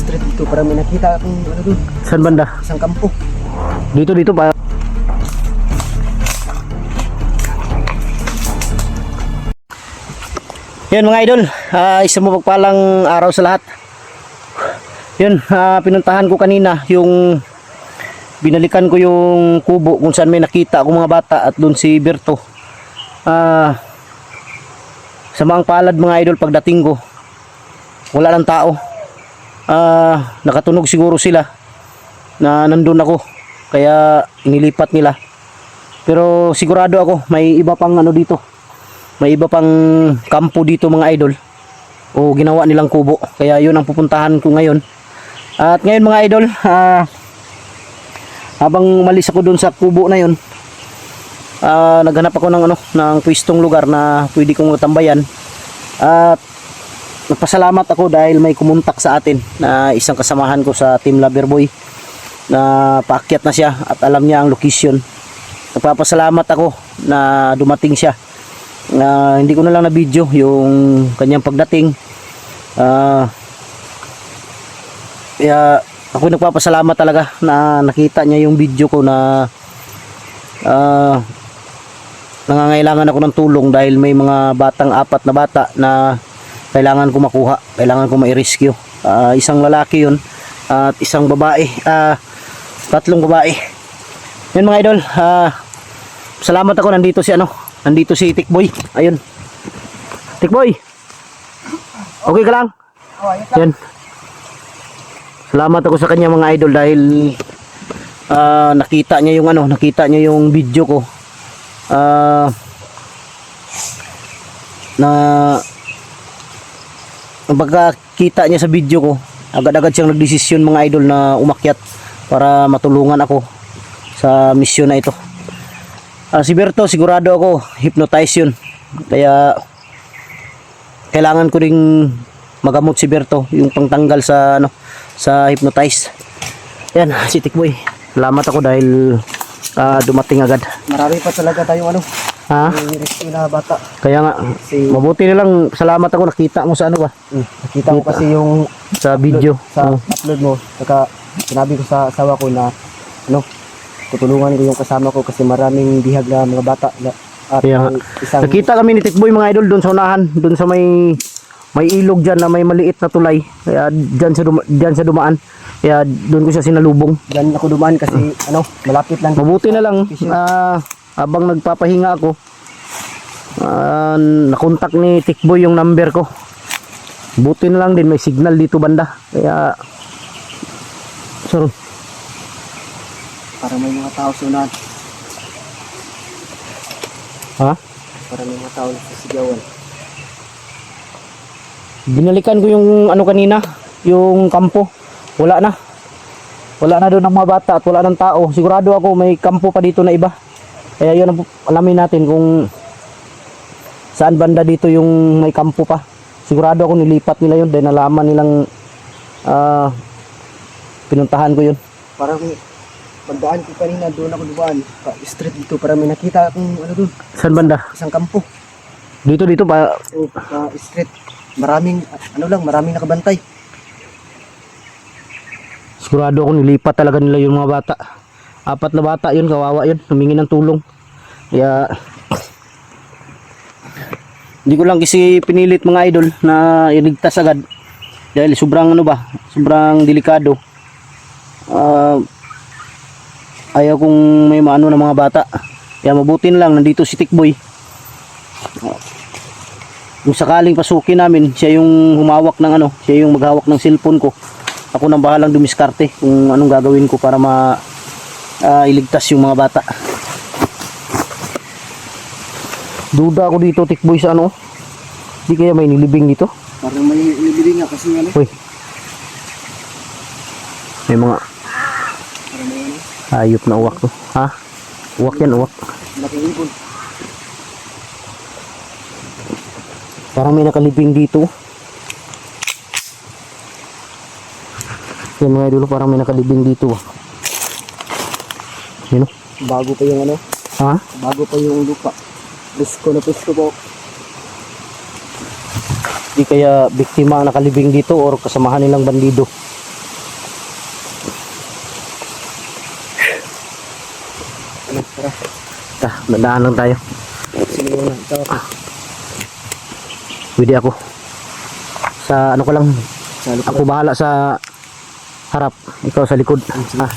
street dito para may nakita akong ano doon. Saan banda? Isang kampo. Dito pa. Yan mga idol, isang mapagpalang araw sa lahat. Yun, pinuntahan ko kanina yung binalikan ko yung kubo kung saan may nakita akong mga bata at doon si Berto. Sa mga palad mga idol, pagdating ko wala lang tao. Nakatunog siguro sila na nandun ako kaya inilipat nila, pero sigurado ako may iba pang ano dito, may iba pang kampo dito mga idol o ginawa nilang kubo, kaya yun ang pupuntahan ko ngayon. At ngayon mga idol, habang umalis ako dun sa kubo na yun, naghanap ako ng ng pwestong lugar na pwede kong tambayan. At nagpasalamat ako dahil may kumontak sa atin na isang kasamahan ko sa Team Loverboy na paakyat na siya at alam niya ang location. Nagpapasalamat ako na dumating siya. Hindi ko na lang na video yung kanyang pagdating. Kaya ako nagpapasalamat talaga na nakita niya yung video ko na nangangailangan ako ng tulong dahil may mga batang 4 na bata na kailangan ko makuha, kailangan ko ma-rescue. Isang lalaki yun at isang babae, 3 babae. Yun mga idol, salamat ako, nandito si Tikboy. Ayun, Tikboy, okay ka lang? Yan, salamat ako sa kanya mga idol dahil nakita niya yung nakita niya yung video ko. Na pagkakita niya sa video ko, agad-agad siyang nagdesisyon mga idol na umakyat para matulungan ako sa misyon na ito. Si Berto, sigurado ako hypnotize yun, kaya kailangan ko ring magamot si Berto, yung pangtanggal sa sa hypnotize. Yan si Tikboy, salamat ako dahil dumating agad. Marami pa talaga tayong rescue na bata. Kaya nga, mabuti na lang, salamat ako, nakita mo sa ba? Nakita ko kasi yung sa video, sa upload mo. Saka sinabi ko sa asawa ko na tutulungan ko yung kasama ko kasi maraming bihag na mga bata. At kaya nakita kami ni Tikboy mga idol doon sa unahan, doon sa may ilog dyan na may maliit na tulay. Kaya dyan sa dumaan. Kaya doon ko siya sinalubong. Diyan ako dumaan kasi malapit lang. Mabuti na lang, habang nagpapahinga ako, nakontak ni Tikboy yung number ko. Buti na lang din may signal dito banda. Kaya sorry, para may mga tao sa unahan. Para may mga tao sa sigawan. Binalikan ko yung kanina, yung kampo. Wala na doon ang mga bata at wala ng tao. Sigurado ako may kampo pa dito na iba. Kaya yun ang alamin natin kung saan banda dito yung may kampo pa. Sigurado ako nilipat nila yun dahil nalaman nilang pinuntahan ko yun. Parang pagdaan ko kanina doon ako dumaan street dito para may nakita akong doon. Saan banda? Isang kampo. Dito pa. Street. Maraming maraming nakabantay. Sigurado ako nilipat talaga nila yung mga bata. 4 na bata yun, kawawa yun, humingi ng tulong. Kaya hindi ko lang kasi pinilit mga idol na iligtas agad dahil sobrang sobrang delikado. Ayaw kong may maano ng mga bata. Kaya mabuti na lang nandito si Tikboy. Kung sakaling pasukin namin, siya yung humawak ng siya yung maghawak ng cellphone ko. Ako nang bahalang dumiskarte kung anong gagawin ko para iligtas yung mga bata. Duda ako dito Tikboy sa di kaya may nilibing dito? Parang may nilibing nga kasi Uy, may mga hayop na uwak to. Uwak yan, uwak. Laking ibon. Parang may nakalibing dito. Yan mga idol, parang may nakalibing dito. Yun. Bago pa yung bago pa yung lupa. Presko na presko po. Di kaya biktima ang nakalibing dito or kasamahan nilang bandido. Basta, nadaan lang tayo. Sige muna. Ikaw ako. Pwede ako. Sa ano ko lang, Sa likod. ako bahala sa harap. Ikaw sa likod. Ah.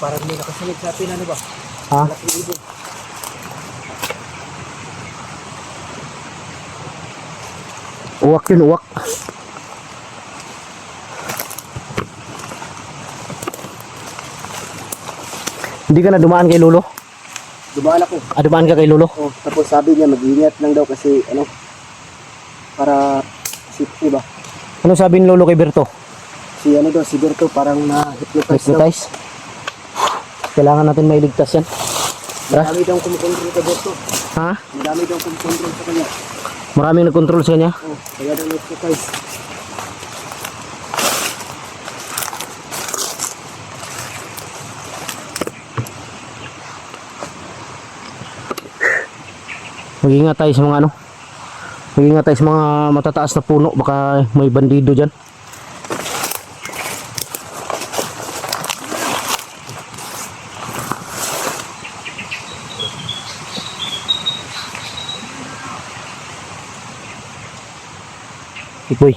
Parang may nakasunod sa atin, ano ba? Ha? Malaking ibon. Uwak yun, uwak. Hindi ka na dumaan kay Lolo? Dumaan ako. Ah, dumaan ka kay Lolo? Oh, tapos sabi niya mag-ingat lang daw kasi ano para safety ba? Ano sabi ni Lolo kay Berto? Si ano daw, si Berto parang na-hypnotize daw. Hypnotize? Kailangan natin mailigtas yan. Madami daw kumukontrol kay Berto. Ha? Madami daw kumukontrol sa kanya. Maraming nagkontrol sa kanya? Oh, kaya daw na-hypnotize. Mag-ingat tayo sa mga ano. Mag-ingat tayo sa mga matataas na puno. Baka may bandido dyan. Ikoy,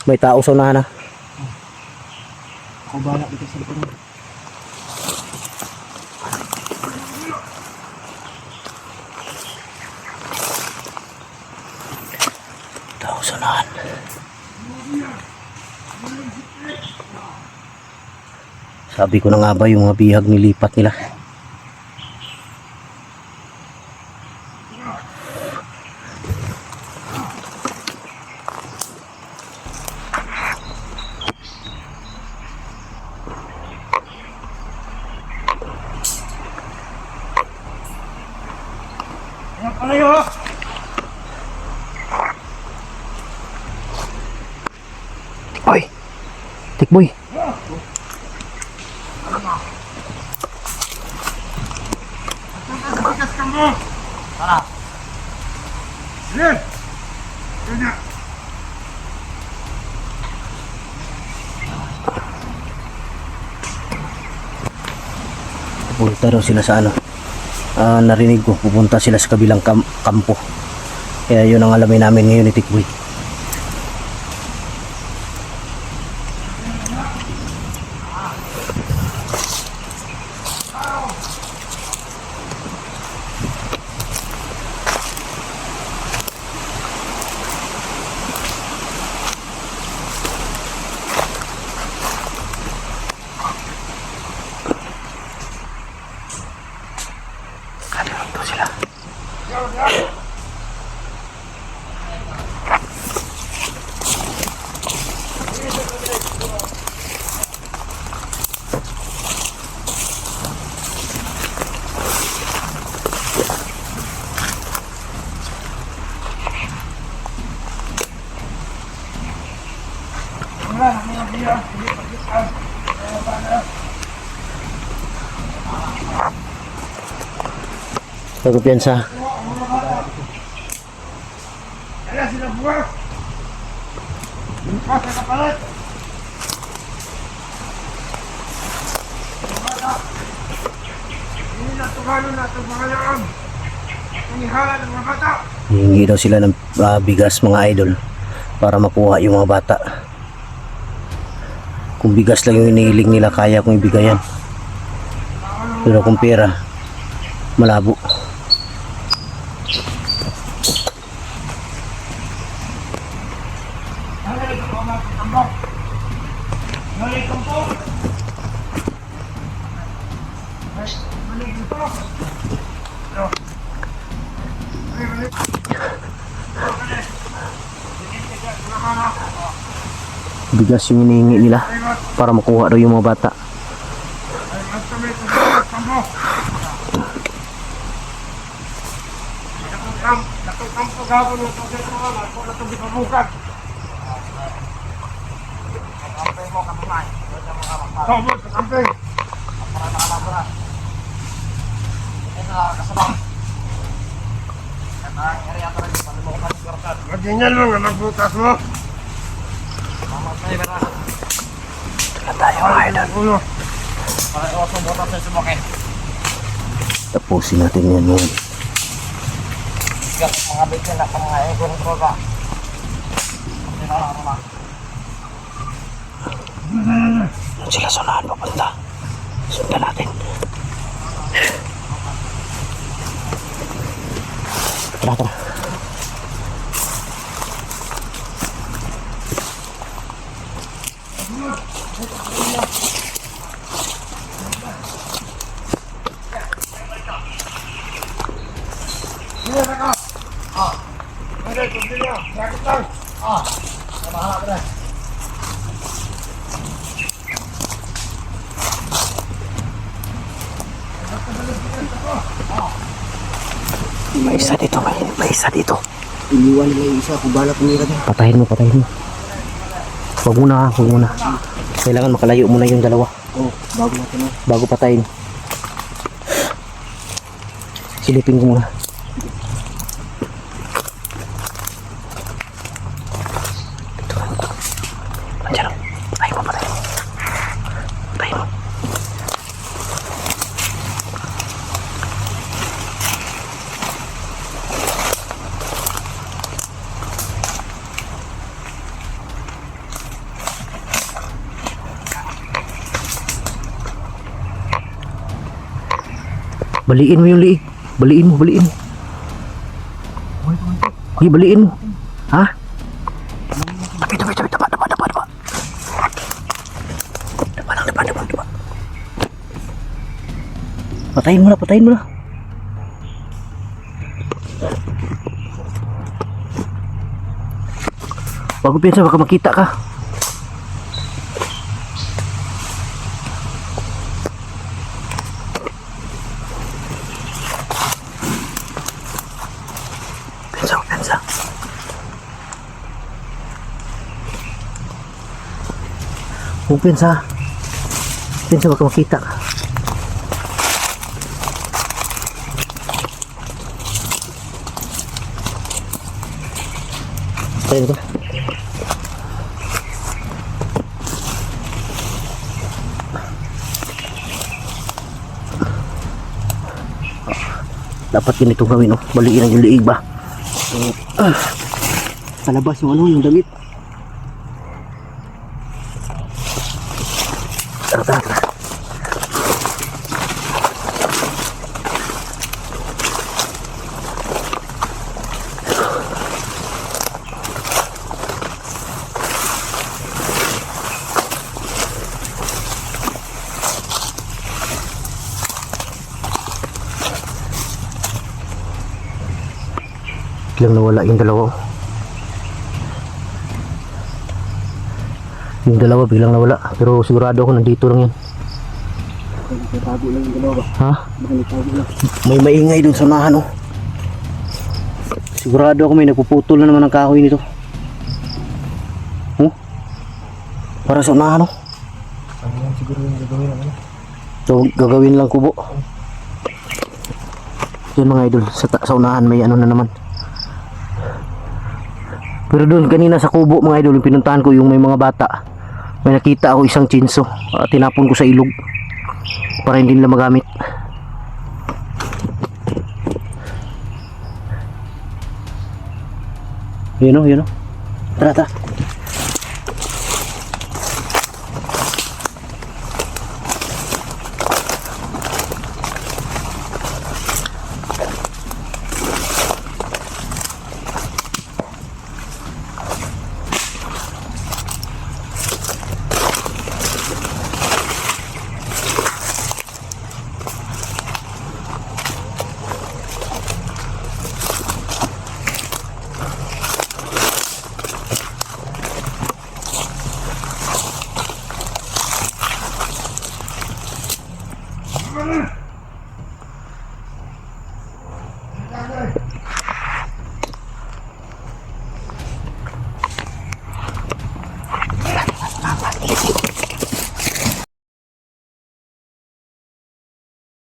may tao sa unahan na. Ako bahala dito sa likod. Tao sa unahan. Sabi ko na nga ba yung mga bihag nilipat nila. Oy! Tikboy! Pupunta daw sila sa ano. Narinig ko, pupunta sila sa kabilang kampo. Kaya yun ang alamin namin ngayon ni Tikboy. Kalito sila. Pagkupiyansa. Hihingi daw sila ng bigas mga idol para makuha yung mga bata. Kung bigas lang yung inihiling nila, kaya kong ibigay yan. Pero kung pera, malabo. Bigas yung hinihingi nila para makuha daw yung mga bata. kampo gabon ng pagkakas mo naman, kung na ito di pabukat. Kampay mo, kamay. Kampay, kampay. Para nakalabara. Ito na, kasabang. Ito ang area ko rin, palimukan ng karkat. Magingyan mo nga, magbutas mo. Mamatay ba na? Tayo idol. Para iwas mo butas sa sumakin. Tapusin natin yan yun. Gat mga bitin na pang mga egon ko ba? Doon sila sunahan papunta. Sundan natin. Tara, tara. May isa dito, may isa dito. Iniwan nila yung isa, kung balak nila din. Patayin mo, patayin mo. Huwag muna, huwag muna. Kailangan makalayo muna yung dalawa. Oh, bago natin na. Bago patayin. Silipin ko muna. Dito. Andiyan lang. Patayin mo, patayin mo. Patayin mo. Baliin mo yung liig. Baliin mo, baliin mo. Hindi, baliin mo. Ha? Tabi. Dapa. Patayin mo na. Bago piyansa, baka makita ka. Piyansa. Huwag piyansa. Piyansa, baka makita ka. Tayo na to. Dapat ganito gawin, oh. Baliin ang yung liig ba? Sa labas yung yung damit. Tara. Biglang nawala yung dalawa. Yung dalawa biglang nawala. Pero sigurado ako nandito lang yan. Tago lang yung dalawa ba? Ha? Tago lang. May maingay dun sa unahan, oh. Sigurado ako may nagpuputol na naman ng kahoy nito. Oh? Para sa unahan, oh. Ano yan siguro yung gagawin naman? So, gagawin lang kubo. Yan mga idol, sa unahan may ano na naman. Pero doon kanina sa kubo mga idol, yung pinuntahan ko yung may mga bata. May nakita ako isang chinso. Tinapon ko sa ilog para hindi nila magamit. Yun o. Tara.